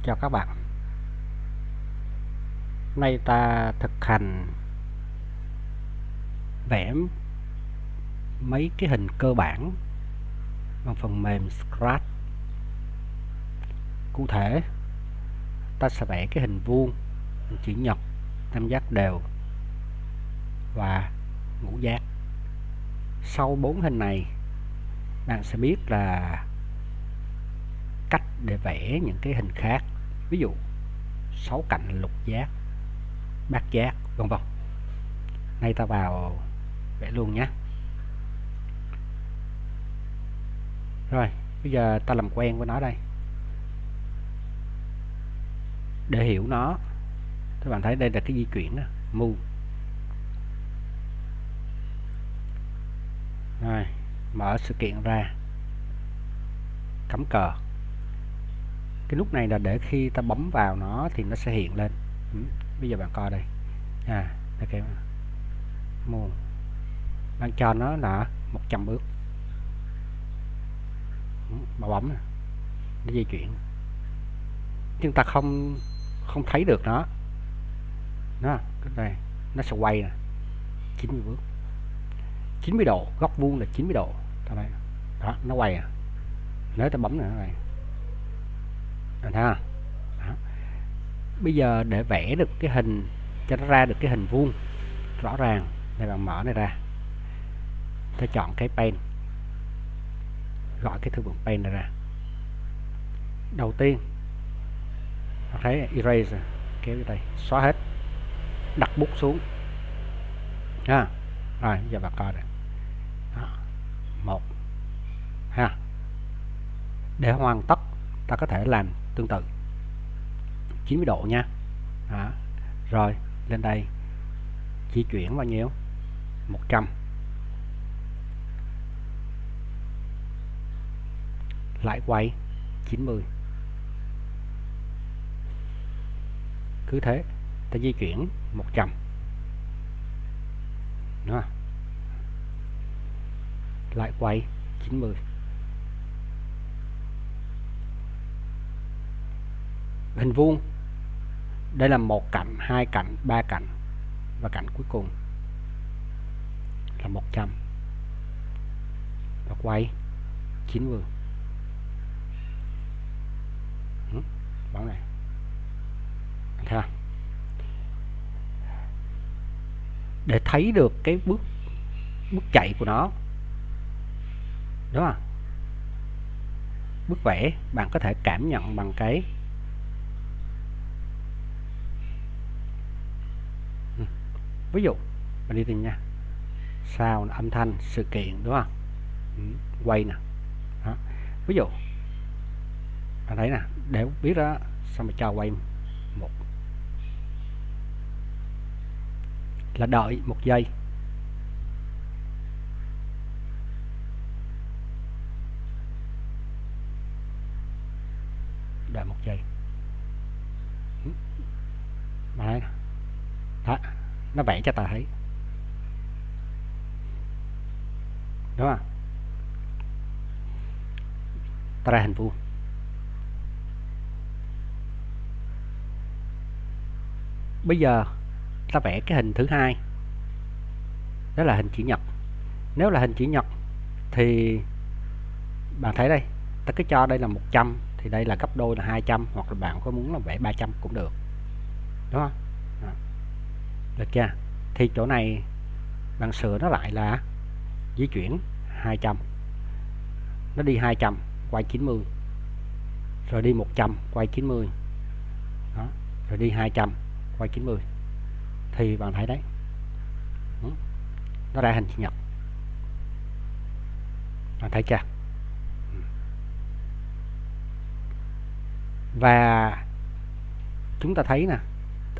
Chào các bạn. Nay ta thực hành vẽ mấy cái hình cơ bản bằng phần mềm Scratch. Cụ thể, ta sẽ vẽ cái hình vuông, hình chữ nhật, tam giác đều và ngũ giác. Sau 4 hình này, bạn sẽ biết là cách để vẽ những cái hình khác. Ví dụ, 6 cạnh lục giác, bát giác, vân vân. Nay ta vào vẽ luôn nhé. Rồi, bây giờ ta làm quen với nó đây. Để hiểu nó, các bạn thấy đây là cái di chuyển đó, move. Rồi, mở sự kiện ra, cắm cờ. Cái nút này là để khi ta bấm vào nó thì nó sẽ hiện lên. Bây giờ bạn coi đây. Đây cái move. Bạn cho nó là 100 bước. Bạn bấm nó di chuyển. Chúng ta không thấy được nó. Cái này nó sẽ quay nè. 90 bước. 90 độ, góc vuông là 90 độ. Đó, nó quay à. Nếu ta bấm nữa này. Thấy không? Đó. Bây giờ để vẽ được cái hình, cho nó ra được cái hình vuông rõ ràng, thì bạn mở này ra, ta chọn cái pen, gọi cái thư vựng pen này ra. Đầu tiên bạn thấy erase, kéo vào đây, xóa hết, đặt bút xuống ha. Rồi bây giờ bạn coi này. Đó. 1 ha. Để hoàn tất ta có thể làm tương tự 90 độ nha. Đó. Rồi lên đây di chuyển bao nhiêu? 100. Lại quay 90. Cứ thế ta di chuyển 100. Đó. Lại quay 90. Hình vuông đây là 1 cạnh, 2 cạnh, 3 cạnh và cạnh cuối cùng là 100 và quay 90. Bóng này, thấy không? Để thấy được cái bước chạy của nó, đúng không? Bước vẽ bạn có thể cảm nhận bằng cái ví dụ mình đi tìm nha, sound, âm thanh, sự kiện, đúng không? Quay nè. Đó. Ví dụ bạn thấy nè, để biết đó, xong rồi cho quay 1 là đợi 1 giây. Đợi 1 giây. Mà thấy đó, nó vẽ cho ta thấy, đúng không? Ta ra hình vuông. Bây giờ ta vẽ cái hình thứ hai, đó là hình chữ nhật. Nếu là hình chữ nhật thì bạn thấy đây, ta cứ cho đây là 100 thì đây là gấp đôi là 200, hoặc là bạn có muốn là vẽ 300 cũng được, đúng không? Đó. Được chưa? Thì chỗ này bạn sửa nó lại là di chuyển 200, nó đi 200 quay 90, rồi đi 100 quay 90. Đó. Rồi đi 200 quay 90 thì bạn thấy đấy, nó ra hình chữ nhật. Bạn thấy chưa? Và chúng ta thấy nè,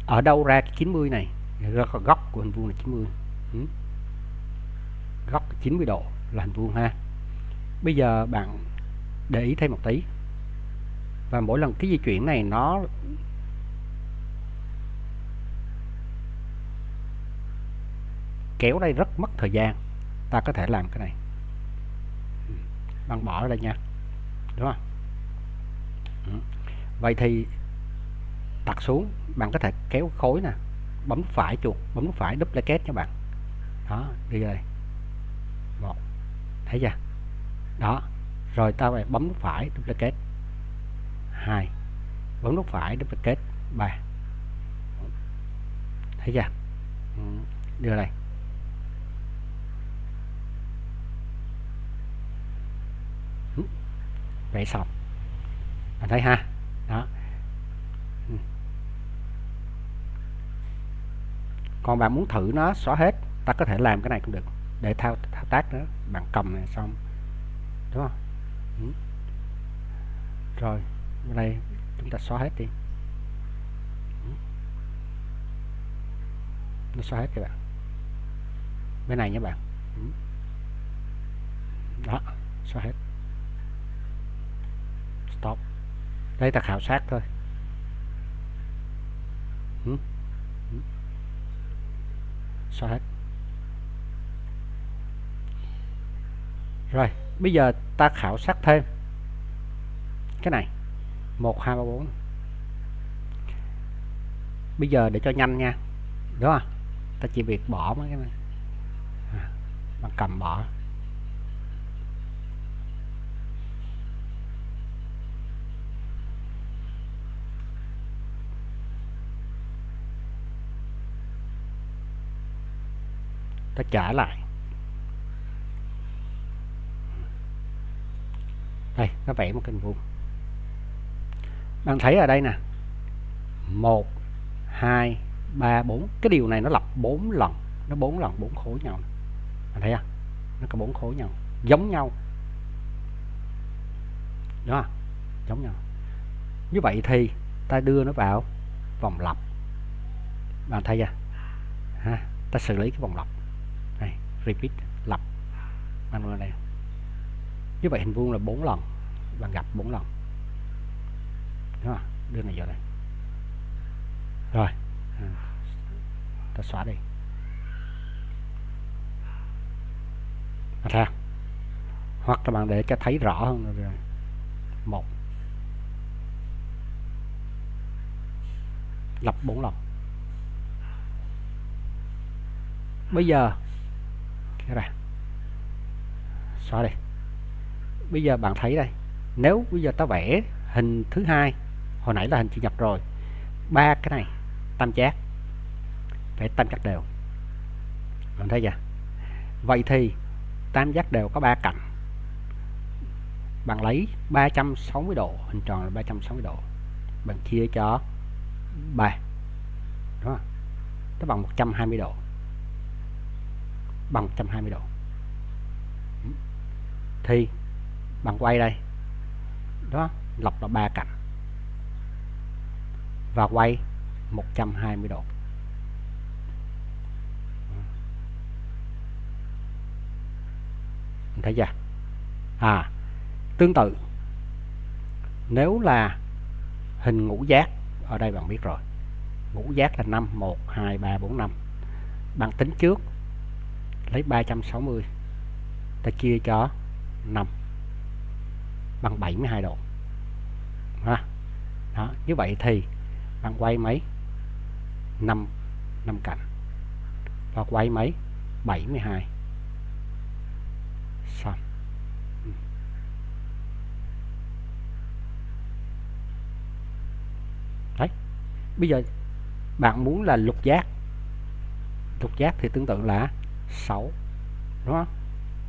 ở đâu ra cái 90 này? Góc của hình vuông là 90. Góc 90 độ là hình vuông ha. Bây giờ bạn để ý thêm một tí, và mỗi lần cái di chuyển này nó kéo đây rất mất thời gian. Ta có thể làm cái này, bạn bỏ ở đây nha, đúng không? Vậy thì đặt xuống, bạn có thể kéo khối nè, bấm nút phải chuột, bấm nút phải duplicate các bạn. Đó, đi đây. 1. Thấy chưa? Đó. Rồi ta phải bấm nút phải duplicate. 2. Bấm nút phải duplicate. 3. Thấy chưa? Đưa đây. Vậy xong. Bạn thấy ha? Đó. Còn bạn muốn thử nó xóa hết, ta có thể làm cái này cũng được. Để thao tác nữa, bạn cầm này xong. Đúng không? Rồi, bên đây chúng ta xóa hết đi. Nó xóa hết các bạn. Bên này nhé bạn. Đó, xóa hết. Stop. Đây ta khảo sát thôi. Xóa hết. Rồi, bây giờ ta khảo sát thêm cái này. 1, 2, 3, 4. Bây giờ để cho nhanh nha. Đúng không? Ta chỉ việc bỏ mấy cái này. Bạn cầm bỏ. Ta trả lại. Đây, nó vẽ một cái hình vuông. Bạn thấy ở đây nè. 1, 2, 3, 4. Cái điều này nó lặp 4 lần. Nó 4 lần 4 khối nhau. Bạn thấy không? Nó có 4 khối nhau. Giống nhau. Đúng không? Giống nhau. Như vậy thì ta đưa nó vào vòng lặp. Bạn thấy chưa? Ha, ta xử lý cái vòng lặp. Đây, repeat, lặp. Bạn vào đây. Như vậy hình vuông là 4 lần. Bạn gặp 4 lần. Đúng không? Đưa này vào đây. Rồi. Ta xóa đi. Ra. Hoặc là bạn để cho thấy rõ hơn rồi. 1. Lặp 4 lần. Bây giờ cái này xóa đi. Bây giờ bạn thấy đây, nếu bây giờ ta vẽ hình thứ hai, hồi nãy là hình chữ nhật rồi, 3 cái này tam giác, vẽ tam giác đều. Bạn thấy chưa? Vậy thì tam giác đều có 3 cạnh. Bạn lấy 360 độ, hình tròn là 360 độ. Bạn chia cho 3. Đúng không? Nó bằng 120 độ. Bằng 120 độ. Thì bạn quay đây. Đó, lọc là 3 cạnh. Và quay 120 độ. Mình thấy chưa? Tương tự, nếu là hình ngũ giác, ở đây bạn biết rồi. Ngũ giác là 5, 1, 2, 3, 4, 5. Bạn tính trước, lấy 360, ta chia cho 5, bằng 72 độ. Đó, như vậy thì bạn quay mấy? 5 cạnh. Và quay mấy? 72. Xong. Đấy. Bây giờ bạn muốn là lục giác. Lục giác thì tương tự là 6. Đúng không?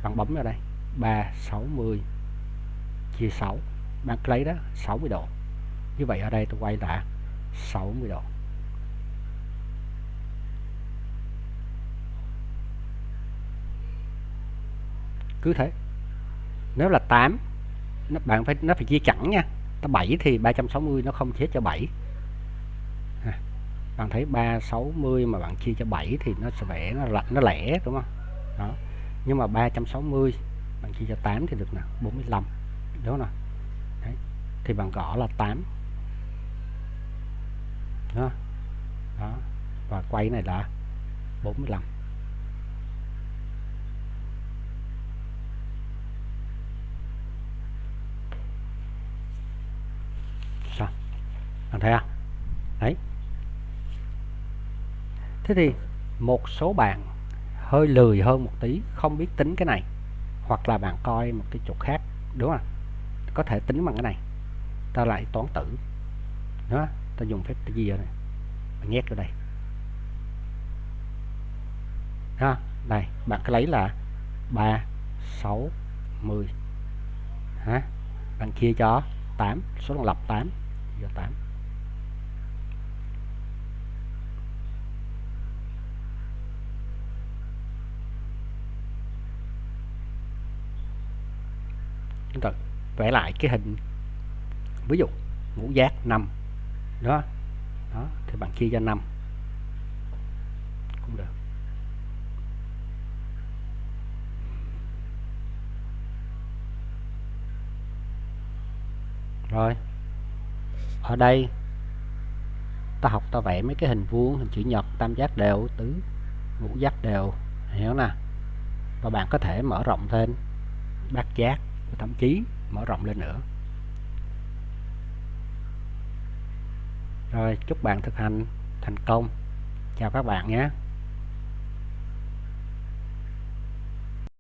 Bạn bấm vào đây. 360 chia 6. Bạn lấy đó 60 độ. Như vậy ở đây tôi quay là 60 độ. Cứ thế. Nếu là 8, nó phải chia chẵn nha. Ta 7 thì 360 nó không chia cho 7. Bạn thấy 360 mà bạn chia cho 7 thì nó sẽ vẽ nó lẻ, đúng không? Đó. Nhưng mà 360 bạn chia cho 8 thì được nè, 45. Đúng không? Đấy. Thì bạn gõ là 8. Đó. Đó. Và quay này là 45. Sao? Bạn thấy không? Đấy. Thế thì một số bạn hơi lười hơn một tí, không biết tính cái này, hoặc là bạn coi một cái chỗ khác, đúng không? Có thể tính bằng cái này. Ta lại toán tử. Đó, ta dùng phép chia này. Bạn nhét vào đây. Đó, đây, bạn cứ lấy là 3, 6, 10. Hả? Bạn chia cho 8, số lần lặp 8, chia cho 8. Chúng ta vẽ lại cái hình, ví dụ ngũ giác 5. Đó. Đó, thì bạn chia cho 5 cũng được. Rồi, ở đây ta học ta vẽ mấy cái hình vuông, hình chữ nhật, tam giác đều, tứ, ngũ giác đều, hiểu nè. Và bạn có thể mở rộng thêm bát giác, thậm chí mở rộng lên nữa. Rồi, chúc bạn thực hành thành công. Chào các bạn nhé.